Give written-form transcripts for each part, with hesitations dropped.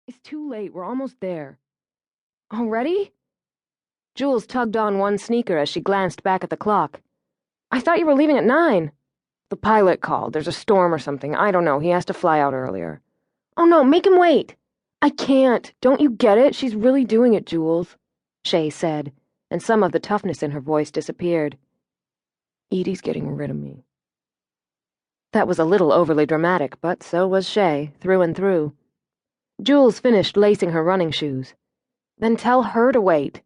It's too late. We're almost there. Already? Jules tugged on one sneaker as she glanced back at the clock. I thought you were leaving at 9. The pilot called. There's a storm or something. I don't know. He has to fly out earlier. Oh no, make him wait. I can't. Don't you get it? She's really doing it, Jules, Shay said, and some of the toughness in her voice disappeared. Edie's getting rid of me. That was a little overly dramatic, but so was Shay, through and through. Jules finished lacing her running shoes. Then tell her to wait.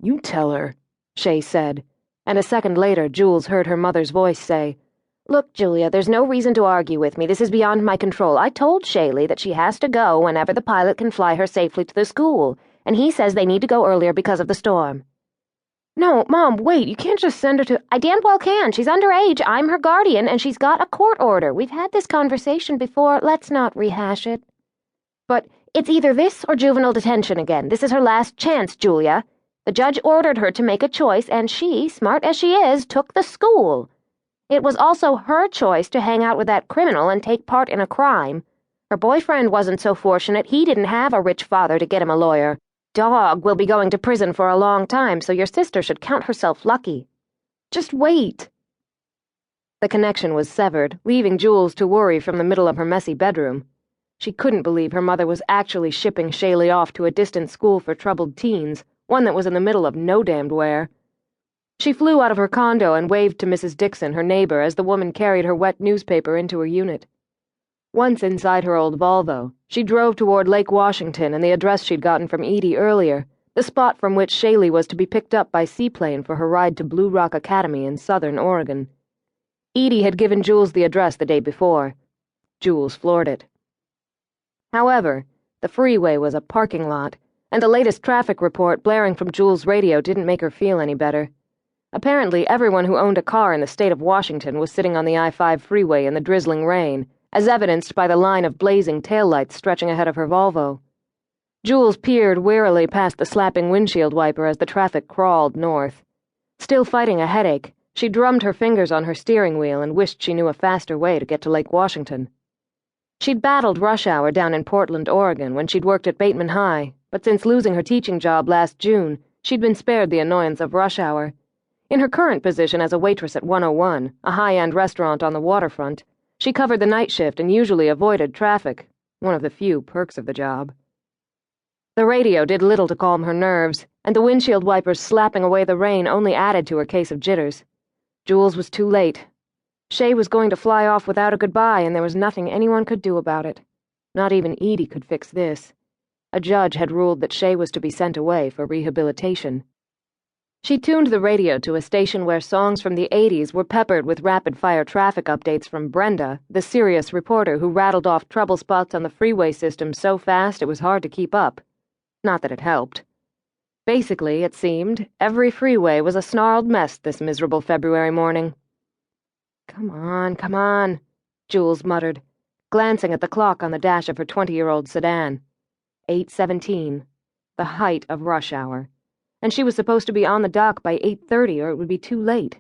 You tell her, Shay said, and a second later Jules heard her mother's voice say, Look, Julia, there's no reason to argue with me. This is beyond my control. I told Shaylee that she has to go whenever the pilot can fly her safely to the school, and he says they need to go earlier because of the storm. No, Mom, wait, you can't just send her to— I damn well can. She's underage, I'm her guardian, and she's got a court order. We've had this conversation before. Let's not rehash it. But it's either this or juvenile detention again. This is her last chance, Julia. The judge ordered her to make a choice, and she, smart as she is, took the school. It was also her choice to hang out with that criminal and take part in a crime. Her boyfriend wasn't so fortunate. He didn't have a rich father to get him a lawyer. Dog will be going to prison for a long time, so your sister should count herself lucky. Just wait. The connection was severed, leaving Jules to worry from the middle of her messy bedroom. She couldn't believe her mother was actually shipping Shaylee off to a distant school for troubled teens, one that was in the middle of no damned where. She flew out of her condo and waved to Mrs. Dixon, her neighbor, as the woman carried her wet newspaper into her unit. Once inside her old Volvo, she drove toward Lake Washington and the address she'd gotten from Edie earlier, the spot from which Shaylee was to be picked up by seaplane for her ride to Blue Rock Academy in southern Oregon. Edie had given Jules the address the day before. Jules floored it. However, the freeway was a parking lot, and the latest traffic report blaring from Jules' radio didn't make her feel any better. Apparently, everyone who owned a car in the state of Washington was sitting on the I-5 freeway in the drizzling rain, as evidenced by the line of blazing taillights stretching ahead of her Volvo. Jules peered wearily past the slapping windshield wiper as the traffic crawled north. Still fighting a headache, she drummed her fingers on her steering wheel and wished she knew a faster way to get to Lake Washington. She'd battled rush hour down in Portland, Oregon, when she'd worked at Bateman High, but since losing her teaching job last June, she'd been spared the annoyance of rush hour. In her current position as a waitress at 101, a high-end restaurant on the waterfront, she covered the night shift and usually avoided traffic, one of the few perks of the job. The radio did little to calm her nerves, and the windshield wipers slapping away the rain only added to her case of jitters. Jules was too late. Shay was going to fly off without a goodbye, and there was nothing anyone could do about it. Not even Edie could fix this. A judge had ruled that Shay was to be sent away for rehabilitation. She tuned the radio to a station where songs from the 80s were peppered with rapid-fire traffic updates from Brenda, the serious reporter who rattled off trouble spots on the freeway system so fast it was hard to keep up. Not that it helped. Basically, it seemed, every freeway was a snarled mess this miserable February morning. Come on, Jules muttered, glancing at the clock on the dash of her 20-year-old sedan. 8:17, the height of rush hour, and she was supposed to be on the dock by 8:30 or it would be too late.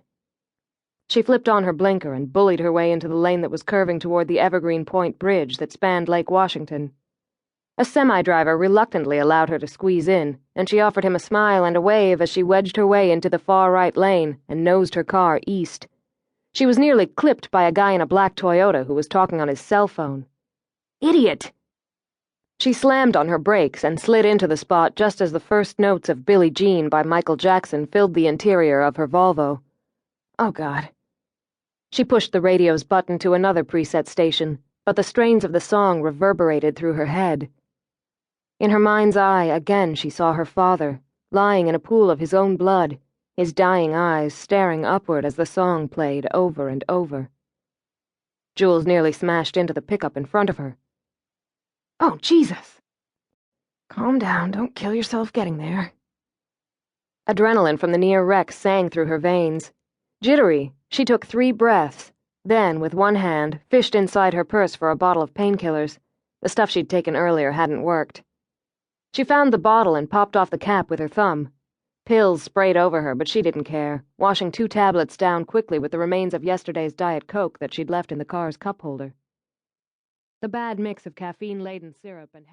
She flipped on her blinker and bullied her way into the lane that was curving toward the Evergreen Point Bridge that spanned Lake Washington. A semi-driver reluctantly allowed her to squeeze in, and she offered him a smile and a wave as she wedged her way into the far-right lane and nosed her car east. She was nearly clipped by a guy in a black Toyota who was talking on his cell phone. Idiot! She slammed on her brakes and slid into the spot just as the first notes of Billie Jean by Michael Jackson filled the interior of her Volvo. Oh, God. She pushed the radio's button to another preset station, but the strains of the song reverberated through her head. In her mind's eye, again she saw her father, lying in a pool of his own blood, his dying eyes staring upward as the song played over and over. Jules nearly smashed into the pickup in front of her. Oh, Jesus! Calm down, don't kill yourself getting there. Adrenaline from the near wreck sang through her veins. Jittery, she took 3 breaths, then, with one hand, fished inside her purse for a bottle of painkillers. The stuff she'd taken earlier hadn't worked. She found the bottle and popped off the cap with her thumb. Pills sprayed over her, but she didn't care, washing 2 tablets down quickly with the remains of yesterday's Diet Coke that she'd left in the car's cup holder. The bad mix of caffeine-laden syrup and